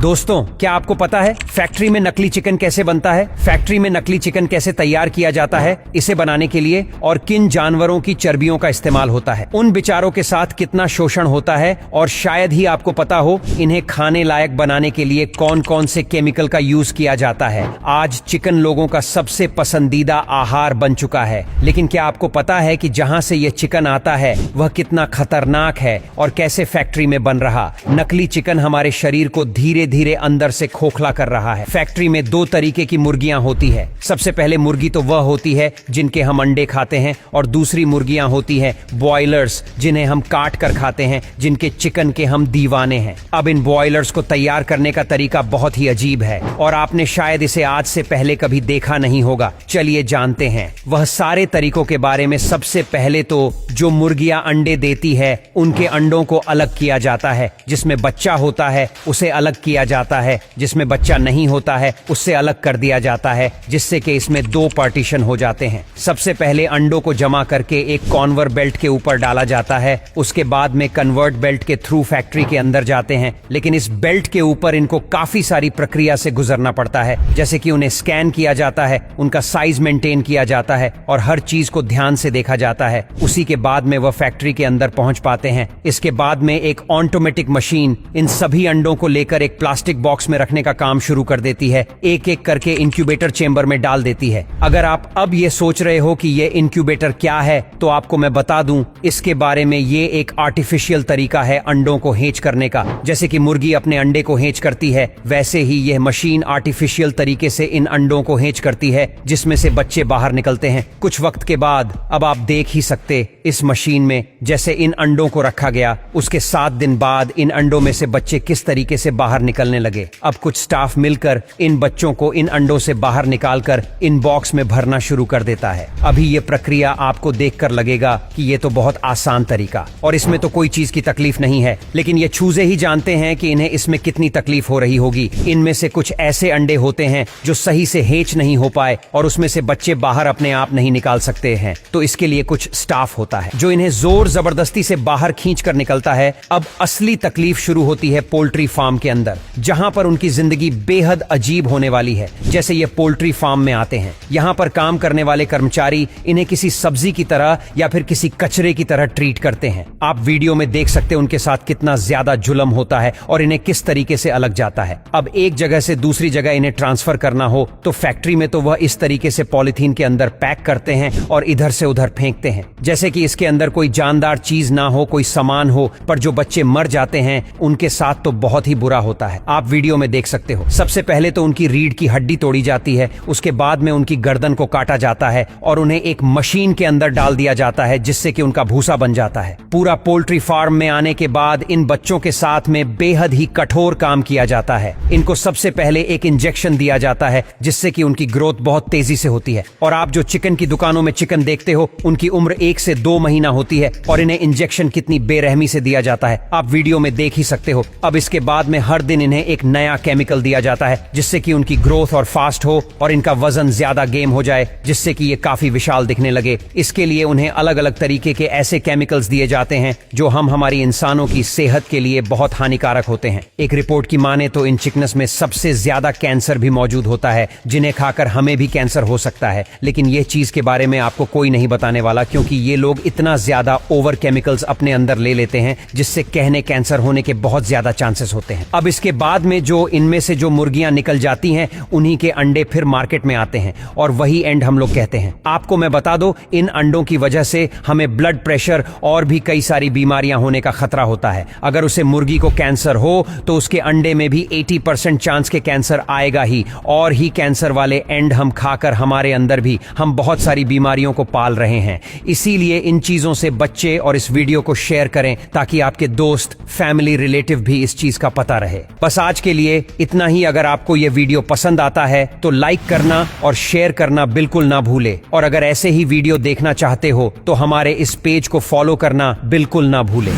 दोस्तों, क्या आपको पता है फैक्ट्री में नकली चिकन कैसे बनता है? फैक्ट्री में नकली चिकन कैसे तैयार किया जाता है, इसे बनाने के लिए और किन जानवरों की चर्बियों का इस्तेमाल होता है, उन बेचारों के साथ कितना शोषण होता है, और शायद ही आपको पता हो इन्हें खाने लायक बनाने के लिए कौन कौन से केमिकल का यूज किया जाता है। आज चिकन लोगों का सबसे पसंदीदा आहार बन चुका है, लेकिन क्या आपको पता है कि जहां से यह चिकन आता है वह कितना खतरनाक है और कैसे फैक्ट्री में बन रहा? नकली चिकन हमारे शरीर को धीरे धीरे अंदर से खोखला कर रहा है। फैक्ट्री में दो तरीके की मुर्गियां होती है। सबसे पहले मुर्गी तो वह होती है जिनके हम अंडे खाते हैं, और दूसरी मुर्गियां होती है बॉयलर्स, जिन्हें हम काट कर खाते हैं, जिनके चिकन के हम दीवाने हैं। अब इन बॉयलर्स को तैयार करने का तरीका बहुत ही अजीब है और आपने शायद इसे आज से पहले कभी देखा नहीं होगा। चलिए जानते हैं वह सारे तरीकों के बारे में। सबसे पहले तो जो मुर्गियां अंडे देती है उनके अंडों को अलग किया जाता है। जिसमें बच्चा होता है उसे अलग किया जाता है, जिसमें बच्चा नहीं होता है उससे अलग कर दिया जाता है, जिससे कि इसमें दो पार्टीशन हो जाते हैं। सबसे पहले अंडों को जमा करके एक कॉन्वर बेल्ट के ऊपर डाला जाता है। उसके बाद में कन्वर्ट बेल्ट के थ्रू फैक्ट्री के अंदर जाते हैं, लेकिन इस बेल्ट के ऊपर इनको काफी सारी प्रक्रिया से गुजरना पड़ता है, जैसे कि उन्हें स्कैन किया जाता है, उनका साइज मेंटेन किया जाता है और हर चीज को ध्यान से देखा जाता है। उसी के बाद में वह फैक्ट्री के अंदर पहुंच पाते हैं। इसके बाद में एक ऑटोमेटिक मशीन इन सभी अंडों को लेकर एक प्लास्टिक बॉक्स में रखने का काम शुरू कर देती है, एक एक करके इंक्यूबेटर चेंबर में डाल देती है। अगर आप अब ये सोच रहे हो कि ये इंक्यूबेटर क्या है, तो आपको मैं बता दूं इसके बारे में। ये एक आर्टिफिशियल तरीका है अंडों को हेच करने का। जैसे कि मुर्गी अपने अंडे को हेच करती है, वैसे ही यह मशीन आर्टिफिशियल तरीके से इन अंडों को हेच करती है, जिसमें से बच्चे बाहर निकलते हैं। कुछ वक्त के बाद अब आप देख ही सकते इस मशीन में जैसे इन अंडों को रखा गया, उसके 7 दिन बाद इन अंडों में से बच्चे किस तरीके से बाहर निकलने लगे। अब कुछ स्टाफ मिलकर इन बच्चों को इन अंडों से बाहर निकालकर इन बॉक्स में भरना शुरू कर देता है। अभी ये प्रक्रिया आपको देखकर लगेगा कि ये तो बहुत आसान तरीका और इसमें तो कोई चीज की तकलीफ नहीं है, लेकिन ये चूजे ही जानते हैं कि इन्हें इसमें कितनी तकलीफ हो रही होगी। इनमें से कुछ ऐसे अंडे होते हैं जो सही से हेच नहीं हो पाए और उसमें से बच्चे बाहर अपने आप नहीं निकाल सकते हैं, तो इसके लिए कुछ स्टाफ होता है जो इन्हें जोर जबरदस्ती से बाहर खींच कर निकलता है। अब असली तकलीफ शुरू होती है पोल्ट्री फार्म के अंदर, जहां पर उनकी जिंदगी बेहद अजीब होने वाली है। जैसे ये पोल्ट्री फार्म में आते हैं, यहाँ पर काम करने वाले कर्मचारी इन्हें किसी सब्जी की तरह या फिर किसी कचरे की तरह ट्रीट करते हैं। आप वीडियो में देख सकते हैं उनके साथ कितना ज्यादा जुल्म होता है और इन्हें किस तरीके से अलग जाता है। अब एक जगह से दूसरी जगह इन्हें ट्रांसफर करना हो तो फैक्ट्री में तो वह इस तरीके से पॉलिथीन के अंदर पैक करते हैं और इधर से उधर फेंकते हैं, जैसे कि इसके अंदर कोई जानदार चीज ना हो, कोई सामान हो। पर जो बच्चे मर जाते हैं उनके साथ तो बहुत ही बुरा होता है। आप वीडियो में देख सकते हो। सबसे पहले तो उनकी रीढ़ की हड्डी तोड़ी जाती है, उसके बाद में उनकी गर्दन को काटा जाता है और उन्हें एक मशीन के अंदर डाल दिया जाता है, जिससे कि उनका भूसा बन जाता है। पूरा पोल्ट्री फार्म में आने के बाद इन बच्चों के साथ में बेहद ही कठोर काम किया जाता है। इनको सबसे पहले एक इंजेक्शन दिया जाता है, जिससे कि उनकी ग्रोथ बहुत तेजी से होती है। और आप जो चिकन की दुकानों में चिकन देखते हो, उनकी उम्र 1 से 2 महीना होती है और इन्हें इंजेक्शन कितनी बेरहमी से दिया जाता है आप वीडियो में देख ही सकते हो। अब इसके बाद में हर दिन इन्हें एक नया केमिकल दिया जाता है, जिससे कि उनकी ग्रोथ और फास्ट हो और इनका वजन ज्यादा गेम हो जाए, जिससे कि ये काफी विशाल दिखने लगे। इसके लिए उन्हें अलग अलग तरीके के ऐसे केमिकल्स दिए जाते हैं जो हमारी इंसानों की सेहत के लिए बहुत हानिकारक होते हैं। एक रिपोर्ट की माने तो इन चिकन्स में सबसे ज्यादा कैंसर भी मौजूद होता है, जिन्हें खाकर हमें भी कैंसर हो सकता है। लेकिन ये चीज के बारे में आपको कोई नहीं बताने वाला, क्योंकि ये लोग इतना ज्यादा ओवर केमिकल्स अपने अंदर ले लेते हैं, जिससे कहने कैंसर होने के बहुत ज्यादा चांसेस होते हैं। अब इसके बाद में जो इनमें से जो मुर्गियां निकल जाती हैं, उन्हीं के अंडे फिर मार्केट में आते हैं और वही एंड हम लोग कहते हैं। आपको मैं बता दूं, इन अंडों की वजह से हमें ब्लड प्रेशर और भी कई सारी बीमारियां होने का खतरा होता है। अगर उसे मुर्गी को कैंसर हो तो उसके अंडे में भी 80% चांस के कैंसर आएगा ही, और ही कैंसर वाले एंड हम खाकर हमारे अंदर भी हम बहुत सारी बीमारियों को पाल रहे हैं। इसीलिए इन चीजों से बच्चे और इस वीडियो को शेयर करें, ताकि आपके दोस्त, फैमिली, रिलेटिव भी इस चीज का पता रहे। बस आज के लिए इतना ही। अगर आपको यह वीडियो पसंद आता है तो लाइक करना और शेयर करना बिल्कुल ना भूले, और अगर ऐसे ही वीडियो देखना चाहते हो तो हमारे इस पेज को फॉलो करना बिल्कुल ना भूले।